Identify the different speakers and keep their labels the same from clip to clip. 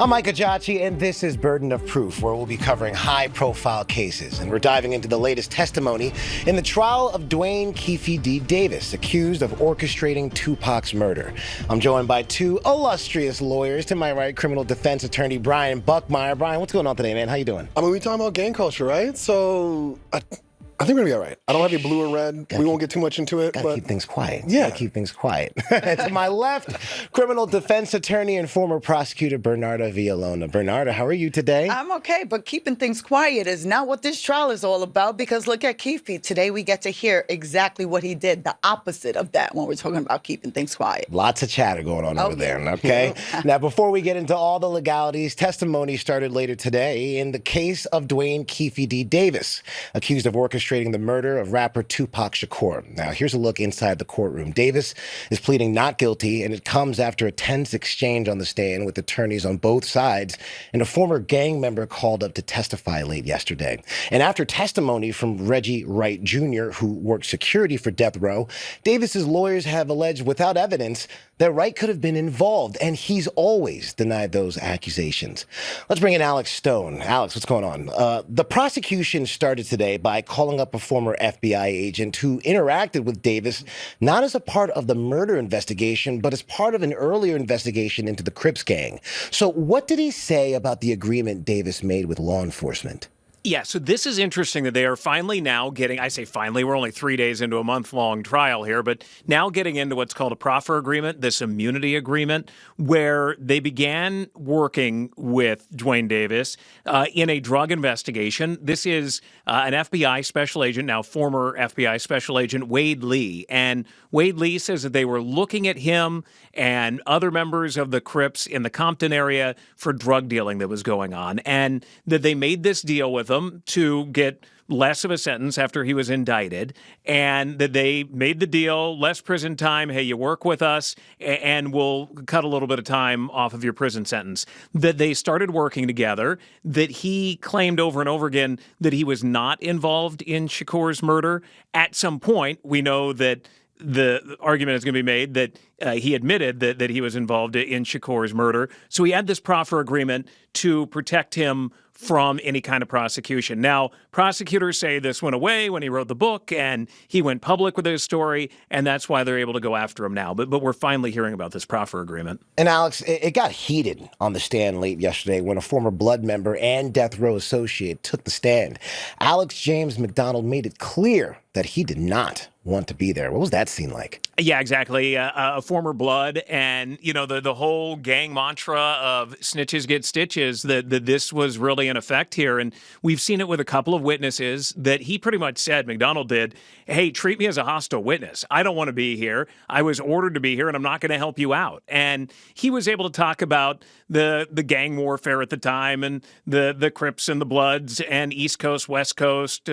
Speaker 1: I'm Ike Ejiochi, and this is Burden of Proof, where we'll be covering high-profile cases. And we're diving into the latest testimony in the trial of Duane Keffe D. Davis, accused of orchestrating Tupac's murder. I'm joined by two illustrious lawyers. To my right, criminal defense attorney Brian Buckmeyer. Brian, what's going on today, man? How you doing?
Speaker 2: I mean, we're talking about gang culture, right? So I think we're gonna be all right. I don't have your blue or red. We won't get too much into it.
Speaker 1: Gotta keep things quiet.
Speaker 2: Yeah.
Speaker 1: Gotta keep things quiet. To my left, criminal defense attorney and former prosecutor Bernarda Villalona. Bernarda, how are you today?
Speaker 3: I'm okay, but keeping things quiet is not what this trial is all about, because look at Keffe. Today we get to hear exactly what he did, the opposite of that when we're talking about keeping things quiet.
Speaker 1: Lots of chatter going on over there, okay? Now, before we get into all the legalities, testimony started later today in the case of Duane Keffe D. Davis, accused of orchestrating the murder of rapper Tupac Shakur. Now, here's a look inside the courtroom. Davis is pleading not guilty, and it comes after a tense exchange on the stand with attorneys on both sides and a former gang member called up to testify late yesterday. And after testimony from Reggie Wright Jr., who worked security for death row, Davis's lawyers have alleged without evidence that Wright could have been involved, and he's always denied those accusations. Let's bring in Alex Stone. Alex, what's going on? The prosecution started today by calling up a former FBI agent who interacted with Davis, not as a part of the murder investigation, but as part of an earlier investigation into the Crips gang. So what did he say about the agreement Davis made with law enforcement?
Speaker 4: Yeah, so this is interesting that they are finally now getting, I say finally, we're only 3 days into a month-long trial here, but now getting into what's called a proffer agreement, this immunity agreement, where they began working with Duane Davis in a drug investigation. This is an FBI special agent, now former FBI special agent, Wade Lee. And Wade Lee says that they were looking at him and other members of the Crips in the Compton area for drug dealing that was going on, and that they made this deal with them to get less of a sentence after he was indicted, and that they made the deal, less prison time, hey, you work with us, and we'll cut a little bit of time off of your prison sentence. That they started working together, that he claimed over and over again that he was not involved in Shakur's murder. At some point, we know that the argument is going to be made that he admitted that he was involved in Shakur's murder. So he had this proffer agreement to protect him from any kind of prosecution. Now, prosecutors say this went away when he wrote the book and he went public with his story, and that's why they're able to go after him now. But we're finally hearing about this proffer agreement.
Speaker 1: And Alex, it got heated on the stand late yesterday when a former Blood member and death row associate took the stand. Alex James McDonald made it clear that he did not want to be there. What was that scene like?
Speaker 4: Yeah, exactly. A former Blood, and the whole gang mantra of snitches get stitches, that this was really in effect here. And we've seen it with a couple of witnesses that he pretty much said, McDonald did, hey, treat me as a hostile witness. I don't want to be here. I was ordered to be here, and I'm not going to help you out. And he was able to talk about the gang warfare at the time, and the Crips and the Bloods and East Coast, West Coast,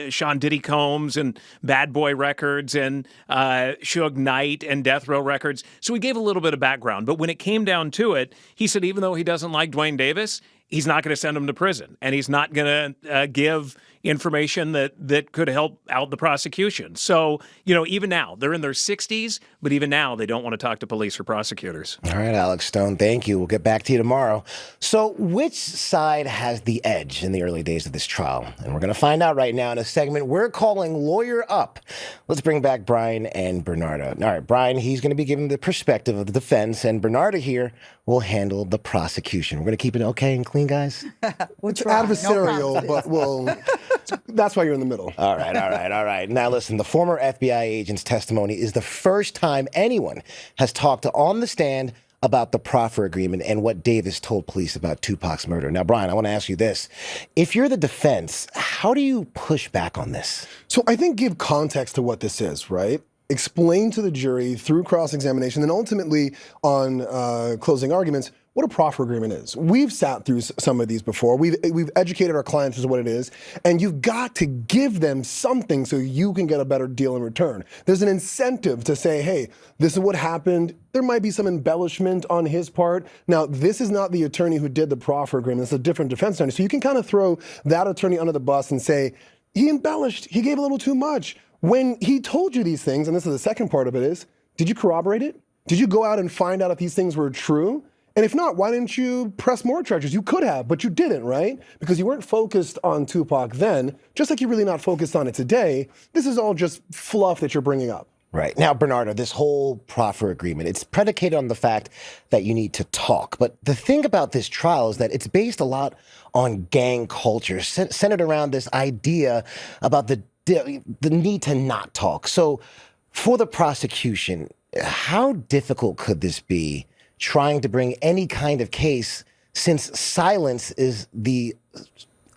Speaker 4: Sean Diddy Combs and Bad Boy Records and Suge Knight and Death Row Records. So he gave a little bit of background. But when it came down to it, he said even though he doesn't like Duane Davis, he's not going to send him to prison, and he's not going to give information that could help out the prosecution. So, even now, they're in their 60s, but even now, they don't want to talk to police or prosecutors.
Speaker 1: All right, Alex Stone, thank you. We'll get back to you tomorrow. So which side has the edge in the early days of this trial? And we're going to find out right now in a segment we're calling Lawyer Up. Let's bring back Brian and Bernarda. All right, Brian, he's going to be giving the perspective of the defense, and Bernarda here will handle the prosecution. We're going to keep it okay and clean, guys?
Speaker 2: It's adversarial, but that's why you're in the middle.
Speaker 1: All right. Now listen, the former FBI agent's testimony is the first time anyone has talked on the stand about the proffer agreement and what Davis told police about Tupac's murder. Now, Brian, I want to ask you this. If you're the defense, how do you push back on this?
Speaker 2: So I think give context to what this is, right? Explain to the jury through cross-examination and ultimately on closing arguments what a proffer agreement is. We've sat through some of these before. We've educated our clients as to what it is, and you've got to give them something so you can get a better deal in return. There's an incentive to say, hey, this is what happened. There might be some embellishment on his part. Now, this is not the attorney who did the proffer agreement. It's a different defense attorney. So you can kind of throw that attorney under the bus and say, he embellished, he gave a little too much. When he told you these things, and this is the second part of it is, did you corroborate it? Did you go out and find out if these things were true? And if not, why didn't you press more charges? You could have, but you didn't, right? Because you weren't focused on Tupac then, just like you're really not focused on it today. This is all just fluff that you're bringing up.
Speaker 1: Right. Now, Bernardo, this whole proffer agreement, it's predicated on the fact that you need to talk. But the thing about this trial is that it's based a lot on gang culture, centered around this idea about the need to not talk. So for the prosecution, how difficult could this be trying to bring any kind of case since silence is the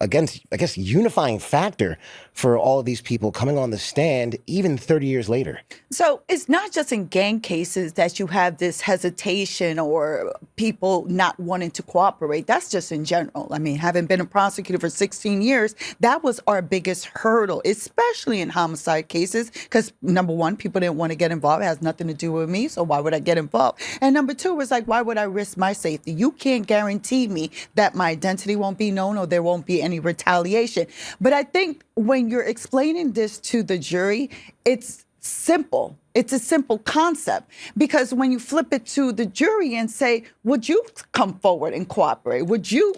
Speaker 1: against, I guess, unifying factor for all of these people coming on the stand even 30 years later?
Speaker 3: So it's not just in gang cases that you have this hesitation or people not wanting to cooperate. That's just in general. I mean, having been a prosecutor for 16 years, that was our biggest hurdle, especially in homicide cases, because number one, people didn't want to get involved. It has nothing to do with me, so why would I get involved? And number two was like, why would I risk my safety? You can't guarantee me that my identity won't be known or there won't be any retaliation. But I think when you're explaining this to the jury, it's simple. It's a simple concept, because when you flip it to the jury and say, would you come forward and cooperate? Would you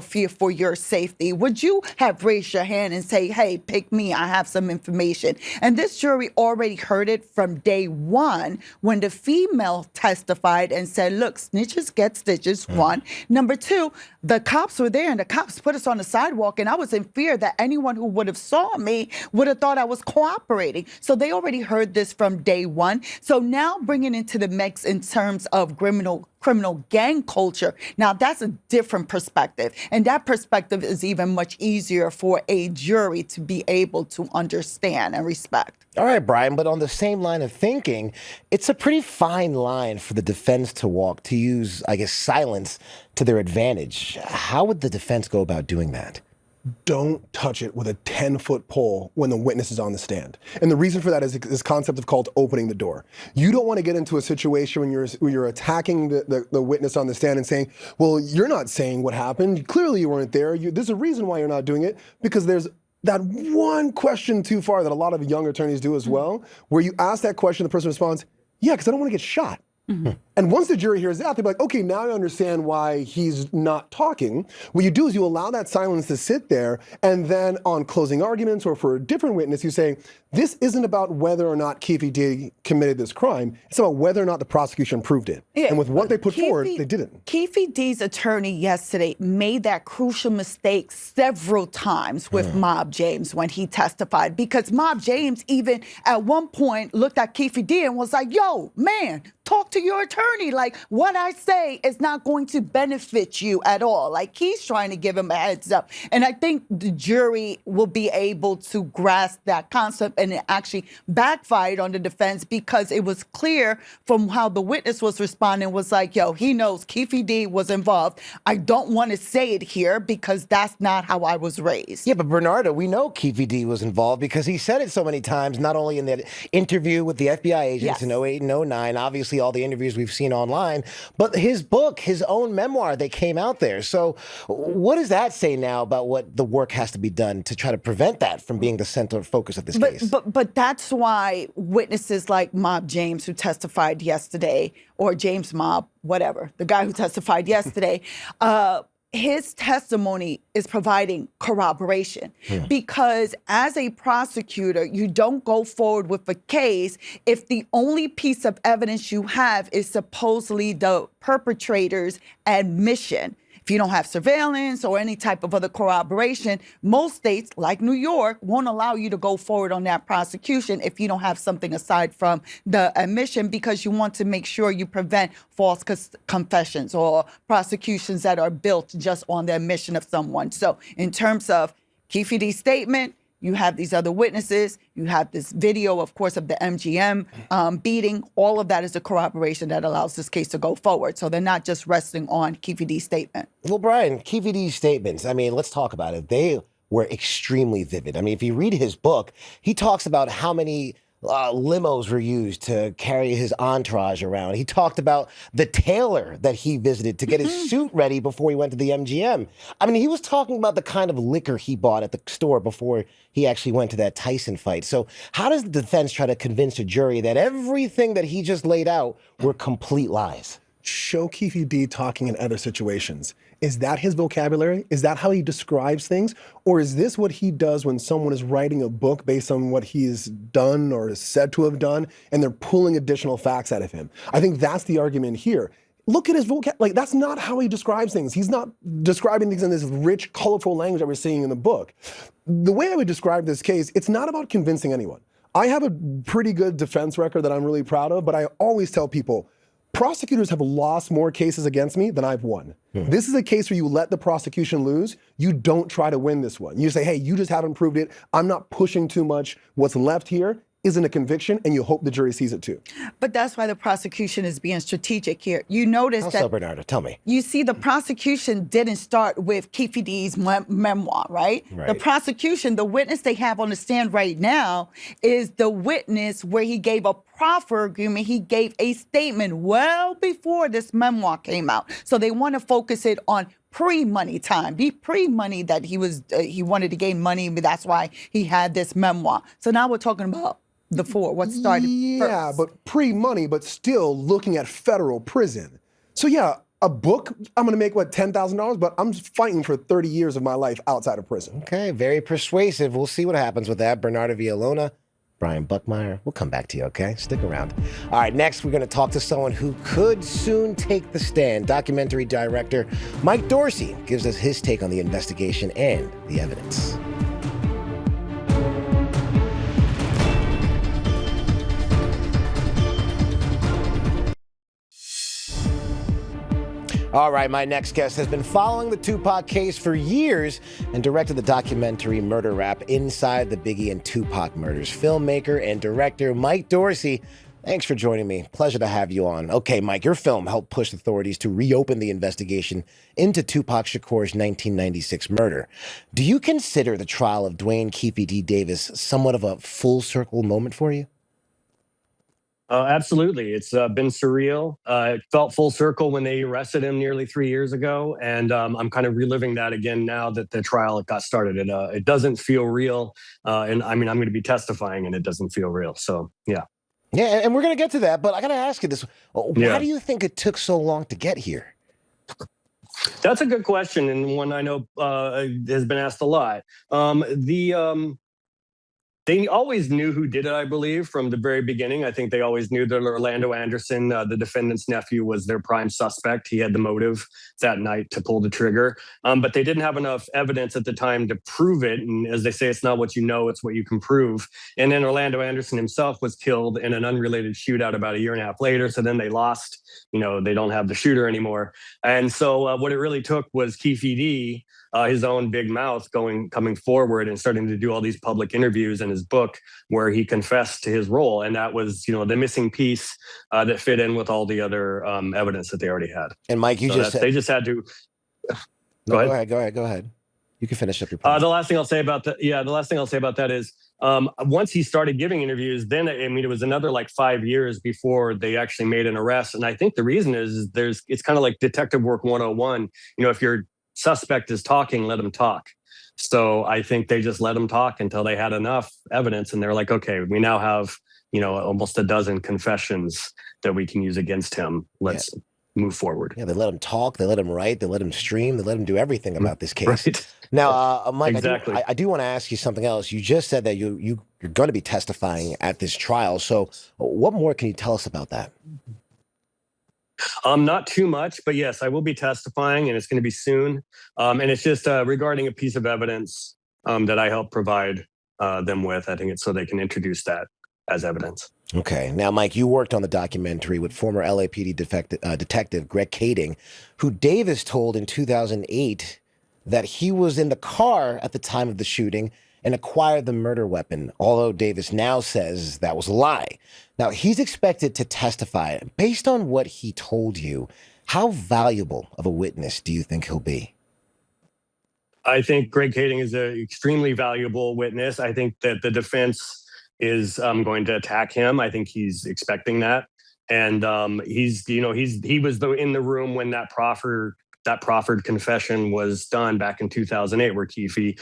Speaker 3: fear for your safety? Would you have raised your hand and say, hey, pick me, I have some information? And this jury already heard it from day one when the female testified and said, look, snitches get stitches, one. Number two, the cops were there and the cops put us on the sidewalk and I was in fear that anyone who would have saw me would have thought I was cooperating. So they already heard this from day one. So now bringing into the mix in terms of criminal gang culture, now that's a different perspective. And that perspective is even much easier for a jury to be able to understand and respect.
Speaker 1: All right, Brian, but on the same line of thinking, it's a pretty fine line for the defense to walk, to use, I guess, silence to their advantage. How would the defense go about doing that?
Speaker 2: Don't touch it with a 10-foot pole when the witness is on the stand. And the reason for that is this concept of called opening the door. You don't want to get into a situation when you're attacking the witness on the stand and saying, well, you're not saying what happened. Clearly you weren't there. There's a reason why you're not doing it, because there's that one question too far that a lot of young attorneys do as well, where you ask that question, the person responds, yeah, because I don't want to get shot. And once the jury hears that, they'll be like, okay, now I understand why he's not talking. What you do is you allow that silence to sit there, and then on closing arguments or for a different witness, you say, this isn't about whether or not Keffe D committed this crime. It's about whether or not the prosecution proved it. Yeah, and with what they put forward, they didn't.
Speaker 3: Keffe D's attorney yesterday made that crucial mistake several times with Mob James when he testified, because Mob James even at one point looked at Keffe D and was like, yo, man, talk to your attorney. Like, what I say is not going to benefit you at all. Like, he's trying to give him a heads up. And I think the jury will be able to grasp that concept, and it actually backfired on the defense because it was clear from how the witness was responding was like, yo, he knows Keffe D was involved. I don't want to say it here because that's not how I was raised.
Speaker 1: Yeah, but Bernardo, we know Keffe D was involved because he said it so many times, not only in that interview with the FBI agents in 08 and 09, obviously all the interviews we've seen online, but his book, his own memoir that came out there. So what does that say now about what the work has to be done to try to prevent that from being the center focus of this case?
Speaker 3: But that's why witnesses like Mob James, who testified yesterday, or James Mob, whatever, the guy who testified yesterday, his testimony is providing corroboration, because as a prosecutor, you don't go forward with a case if the only piece of evidence you have is supposedly the perpetrator's admission. If you don't have surveillance or any type of other corroboration, most states, like New York, won't allow you to go forward on that prosecution if you don't have something aside from the admission, because you want to make sure you prevent false confessions or prosecutions that are built just on the admission of someone. So in terms of Keffe D's statement, you have these other witnesses. You have this video, of course, of the MGM beating. All of that is a corroboration that allows this case to go forward. So they're not just resting on Keffe D's statement.
Speaker 1: Well, Brian, Keffe D's statements, I mean, let's talk about it. They were extremely vivid. I mean, if you read his book, he talks about how many limos were used to carry his entourage around. He talked about the tailor that he visited to get his suit ready before he went to the MGM. I mean, he was talking about the kind of liquor he bought at the store before he actually went to that Tyson fight. So how does the defense try to convince a jury that everything that he just laid out were complete lies?
Speaker 2: show Keffe D talking in other situations. Is that his vocabulary? Is that how he describes things? Or is this what he does when someone is writing a book based on what he's done or is said to have done, and they're pulling additional facts out of him? I think that's the argument here. Look at his vocab. Like, that's not how he describes things. He's not describing things in this rich, colorful language that we're seeing in the book. The way I would describe this case, it's not about convincing anyone. I have a pretty good defense record that I'm really proud of, but I always tell people, prosecutors have lost more cases against me than I've won. This is a case where you let the prosecution lose. You don't try to win this one. You say, hey, you just haven't proved it. I'm not pushing too much. What's left here isn't a conviction, and you hope the jury sees it too.
Speaker 3: But that's why the prosecution is being strategic here. You notice
Speaker 1: How
Speaker 3: that
Speaker 1: so, Bernardo? Tell me.
Speaker 3: you see the prosecution didn't start with Keffe D's memoir, right?
Speaker 1: Right.
Speaker 3: The prosecution, the witness they have on the stand right now is the witness where he gave a proffer agreement. He gave a statement well before this memoir came out. So they want to focus it on pre-money time, the pre-money that he wanted to gain money, but that's why he had this memoir. So now we're talking about what started
Speaker 2: Yeah,
Speaker 3: first.
Speaker 2: but pre-money, but still looking at federal prison. So yeah, a book, I'm gonna make, what, $10,000, but I'm fighting for 30 years of my life outside of prison.
Speaker 1: Okay, very persuasive. We'll see what happens with that. Bernardo Villalona, Brian Buckmeyer. We'll come back to you, okay? Stick around. All right, next we're going to talk to someone who could soon take the stand. Documentary director Mike Dorsey gives us his take on the investigation and the evidence. All right, my next guest has been following the Tupac case for years and directed the documentary Murder Rap Inside the Biggie and Tupac Murders. Filmmaker and director Mike Dorsey, thanks for joining me. Pleasure to have you on. Okay, Mike, your film helped push authorities to reopen the investigation into Tupac Shakur's 1996 murder. Do you consider the trial of Duane Keffe D. Davis somewhat of a full circle moment for you?
Speaker 5: Absolutely. It's been surreal. It felt full circle when they arrested him nearly 3 years ago. And I'm kind of reliving that again now that the trial got started. It doesn't feel real. And I mean, I'm going to be testifying and it doesn't feel real. So, yeah.
Speaker 1: Yeah, and we're going to get to that. But I got to ask you this. Why
Speaker 5: Yeah.
Speaker 1: do you think it took so long to get here?
Speaker 5: That's a good question, and one I know has been asked a lot. They always knew who did it, I believe, from the very beginning. I think they always knew that Orlando Anderson, the defendant's nephew, was their prime suspect. He had the motive that night to pull the trigger. But they didn't have enough evidence at the time to prove it. And as they say, it's not what you know, it's what you can prove. And then Orlando Anderson himself was killed in an unrelated shootout about a year and a half later. So then they lost, they don't have the shooter anymore. And so what it really took was Keffe D, his own big mouth coming forward and starting to do all these public interviews in his book where he confessed to his role. And that was, the missing piece that fit in with all the other evidence that they already had.
Speaker 1: And Mike, you just said...
Speaker 5: They just had to...
Speaker 1: Go ahead. You can finish up your point.
Speaker 5: The last thing I'll say about that is once he started giving interviews, then, it was another like 5 years before they actually made an arrest. And I think the reason is it's kind of like detective work 101. If your suspect is talking, let him talk. So I think they just let him talk until they had enough evidence. And they're like, okay, we now have, almost a dozen confessions that we can use against him. Let's move forward.
Speaker 1: Yeah, they let him talk, they let him write, they let him stream, they let him do everything about this case.
Speaker 5: Right.
Speaker 1: Now, Mike,
Speaker 5: exactly.
Speaker 1: I do want to ask you something else. You just said that you're going to be testifying at this trial. So what more can you tell us about that?
Speaker 5: Not too much, but yes, I will be testifying, and it's going to be soon. And it's just regarding a piece of evidence that I helped provide them with. I think it's so they can introduce that as evidence.
Speaker 1: Okay. Now, Mike, you worked on the documentary with former LAPD detective Greg Kading, who Davis told in 2008 that he was in the car at the time of the shooting and acquired the murder weapon, although Davis now says that was a lie. Now, he's expected to testify. Based on what he told you, how valuable of a witness do you think he'll be?
Speaker 5: I think Greg Kading is an extremely valuable witness. I think that the defense is going to attack him. I think he's expecting that. And he was in the room when that proffer that proffered confession was done back in 2008, where Keffe,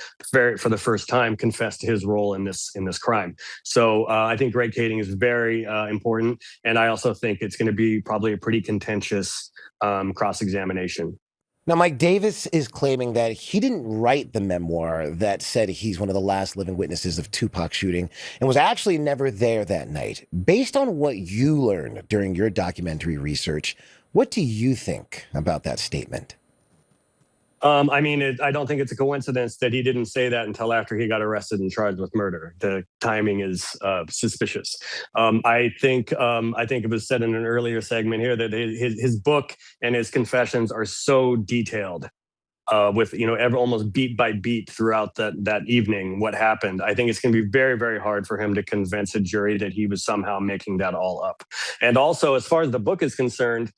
Speaker 5: for the first time, confessed to his role in this crime. So I think Greg Kading is very important, and I also think it's going to be probably a pretty contentious cross-examination.
Speaker 1: Now, Mike Davis is claiming that he didn't write the memoir that said he's one of the last living witnesses of Tupac shooting and was actually never there that night. Based on what you learned during your documentary research, what do you think about that statement?
Speaker 5: I don't think it's a coincidence that he didn't say that until after he got arrested and charged with murder. The timing is suspicious. I think it was said in an earlier segment here that his book and his confessions are so detailed, with almost beat by beat throughout that evening what happened. I think it's going to be very, very hard for him to convince a jury that he was somehow making that all up. And also, as far as the book is concerned,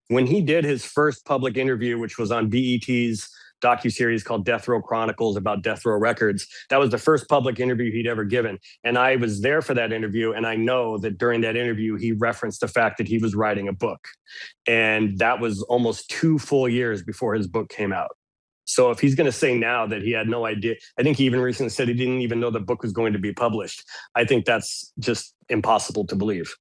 Speaker 5: when he did his first public interview, which was on BET's docuseries called Death Row Chronicles about Death Row Records, that was the first public interview he'd ever given. And I was there for that interview, and I know that during that interview, he referenced the fact that he was writing a book. And that was almost 2 full years before his book came out. So if he's going to say now that he had no idea, I think he even recently said he didn't even know the book was going to be published. I think that's just impossible to believe.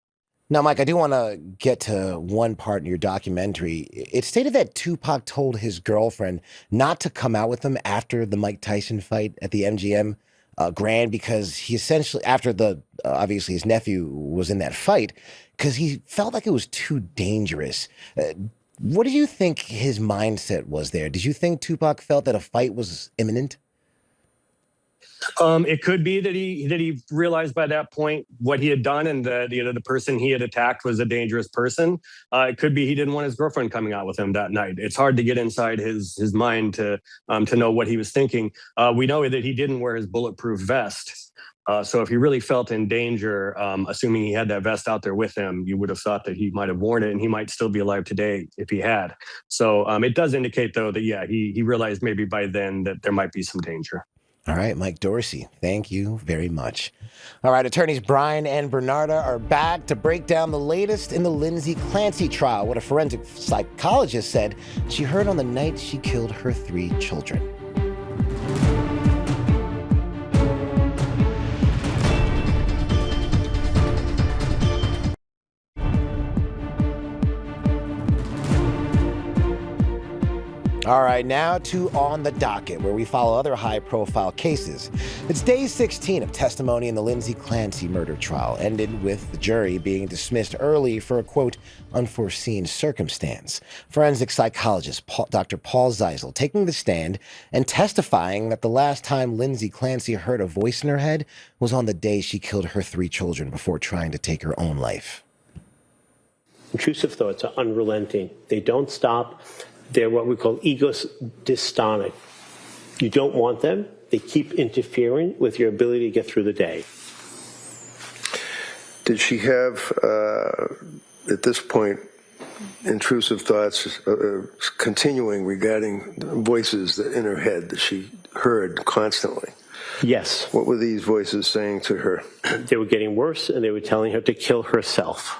Speaker 1: Now, Mike, I do want to get to one part in your documentary. It stated that Tupac told his girlfriend not to come out with him after the Mike Tyson fight at the MGM Grand, because he essentially, after obviously his nephew was in that fight, because he felt like it was too dangerous. What do you think his mindset was there? Did you think Tupac felt that a fight was imminent?
Speaker 5: It could be that he realized by that point what he had done, and that the person he had attacked was a dangerous person. It could be he didn't want his girlfriend coming out with him that night. It's hard to get inside his mind to know what he was thinking. We know that he didn't wear his bulletproof vest. So if he really felt in danger, assuming he had that vest out there with him, you would have thought that he might have worn it, and he might still be alive today if he had. So it does indicate, though, that, yeah, he realized maybe by then that there might be some danger.
Speaker 1: All right, Mike Dorsey, thank you very much. All right, attorneys Brian and Bernarda are back to break down the latest in the Lindsay Clancy trial, what a forensic psychologist said she heard on the night she killed her 3 children. All right, now to On the Docket, where we follow other high-profile cases. It's day 16 of testimony in the Lindsay Clancy murder trial, ended with the jury being dismissed early for a, quote, unforeseen circumstance. Forensic psychologist Dr. Paul Zeisel taking the stand and testifying that the last time Lindsay Clancy heard a voice in her head was on the day she killed her 3 children before trying to take her own life.
Speaker 6: Intrusive thoughts are unrelenting. They don't stop. They're what we call ego dystonic. You don't want them. They keep interfering with your ability to get through the day.
Speaker 7: Did she have, at this point, intrusive thoughts continuing regarding voices in her head that she heard constantly?
Speaker 6: Yes.
Speaker 7: What were these voices saying to her?
Speaker 6: They were getting worse, and they were telling her to kill herself.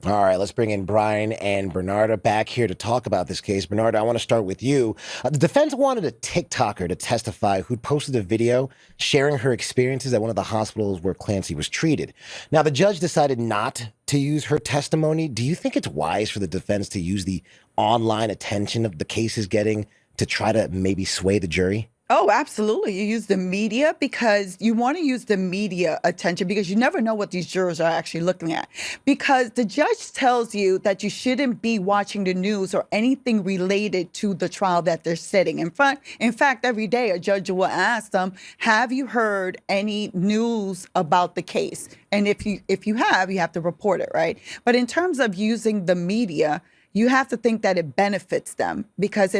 Speaker 1: All right, let's bring in Brian and Bernarda back here to talk about this case. Bernarda, I want to start with you. The defense wanted a TikToker to testify who'd posted a video sharing her experiences at one of the hospitals where Clancy was treated. Now, the judge decided not to use her testimony. Do you think it's wise for the defense to use the online attention of the case is getting to try to maybe sway the jury?
Speaker 3: Oh, absolutely. You use the media because you want to use the media attention because you never know what these jurors are actually looking at. Because the judge tells you that you shouldn't be watching the news or anything related to the trial that they're sitting. In fact, every day a judge will ask them, have you heard any news about the case? And if you have to report it, right? But in terms of using the media, you have to think that it benefits them because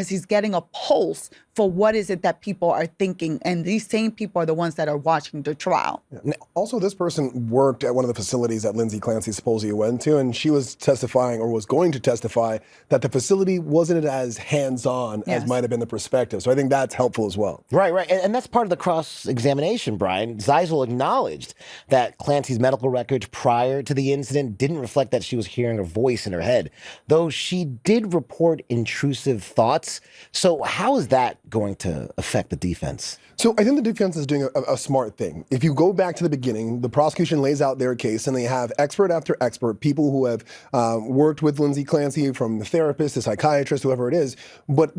Speaker 3: he's getting a pulse for what is it that people are thinking. And these same people are the ones that are watching the trial.
Speaker 2: Yeah. Also, this person worked at one of the facilities that Lindsay Clancy supposedly went to, and she was testifying or was going to testify that the facility wasn't as hands-on as might have been the perspective. So I think that's helpful as well.
Speaker 1: Right. And that's part of the cross-examination, Brian. Zeisel acknowledged that Clancy's medical records prior to the incident didn't reflect that she was hearing a voice in her her head, though she did report intrusive thoughts. So how is that going to affect the defense?
Speaker 2: So I think the defense is doing a smart thing. If you go back to the beginning, the prosecution lays out their case, and they have expert after expert, people who have worked with Lindsay Clancy, from the therapist, the psychiatrist, whoever it is, but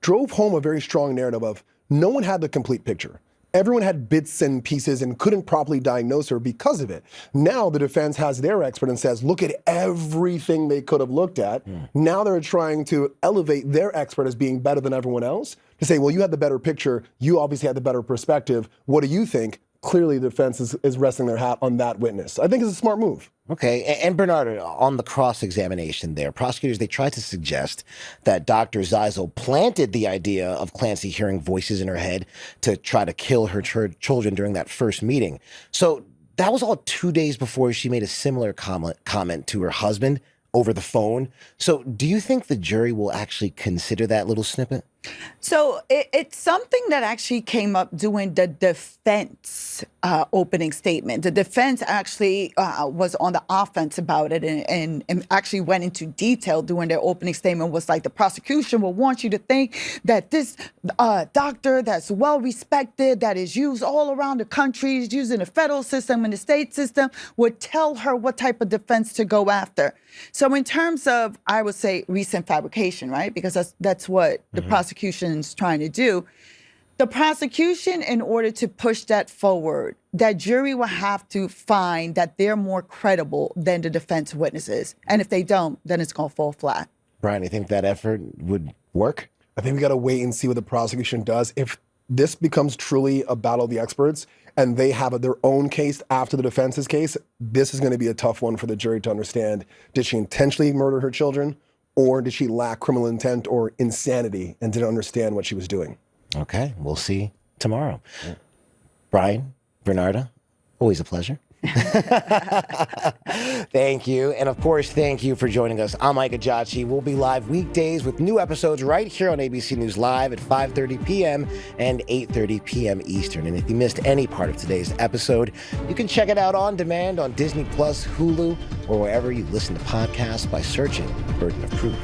Speaker 2: drove home a very strong narrative of no one had the complete picture. Everyone had bits and pieces and couldn't properly diagnose her because of it. Now the defense has their expert and says, look at everything they could have looked at. Now they're trying to elevate their expert as being better than everyone else to say, well, you had the better picture. You obviously had the better perspective. What do you think? Clearly the defense is resting their hat on that witness. I think it's a smart move.
Speaker 1: Okay, and Bernardo, on the cross-examination there, prosecutors, they tried to suggest that Dr. Zeisel planted the idea of Clancy hearing voices in her head to try to kill her children during that first meeting. So that was all 2 days before she made a similar comment to her husband over the phone. So do you think the jury will actually consider that little snippet?
Speaker 3: So it's something that actually came up during the defense opening statement. The defense actually was on the offense about it and actually went into detail during their opening statement. Was like, the prosecution will want you to think that this doctor that's well respected, that is used all around the country, is used in the federal system and the state system, would tell her what type of defense to go after. So in terms of, I would say, recent fabrication, right? Because that's what the prosecution's trying to do. The prosecution, in order to push that forward, that jury will have to find that they're more credible than the defense witnesses. And if they don't, then it's going to fall flat.
Speaker 1: Brian, you think that effort would work?
Speaker 2: I think we got to wait and see what the prosecution does. If this becomes truly a battle of the experts and they have their own case after the defense's case, this is going to be a tough one for the jury to understand. Did she intentionally murder her children, or did she lack criminal intent or insanity and didn't understand what she was doing?
Speaker 1: Okay, we'll see tomorrow. Brian, Bernardo, always a pleasure. Thank you. And of course, thank you for joining us. I'm Ike Ejiochi. We'll be live weekdays with new episodes right here on ABC News Live at 5:30 p.m. and 8:30 p.m. Eastern. And if you missed any part of today's episode, you can check it out on demand on Disney Plus, Hulu, or wherever you listen to podcasts by searching Burden of Proof.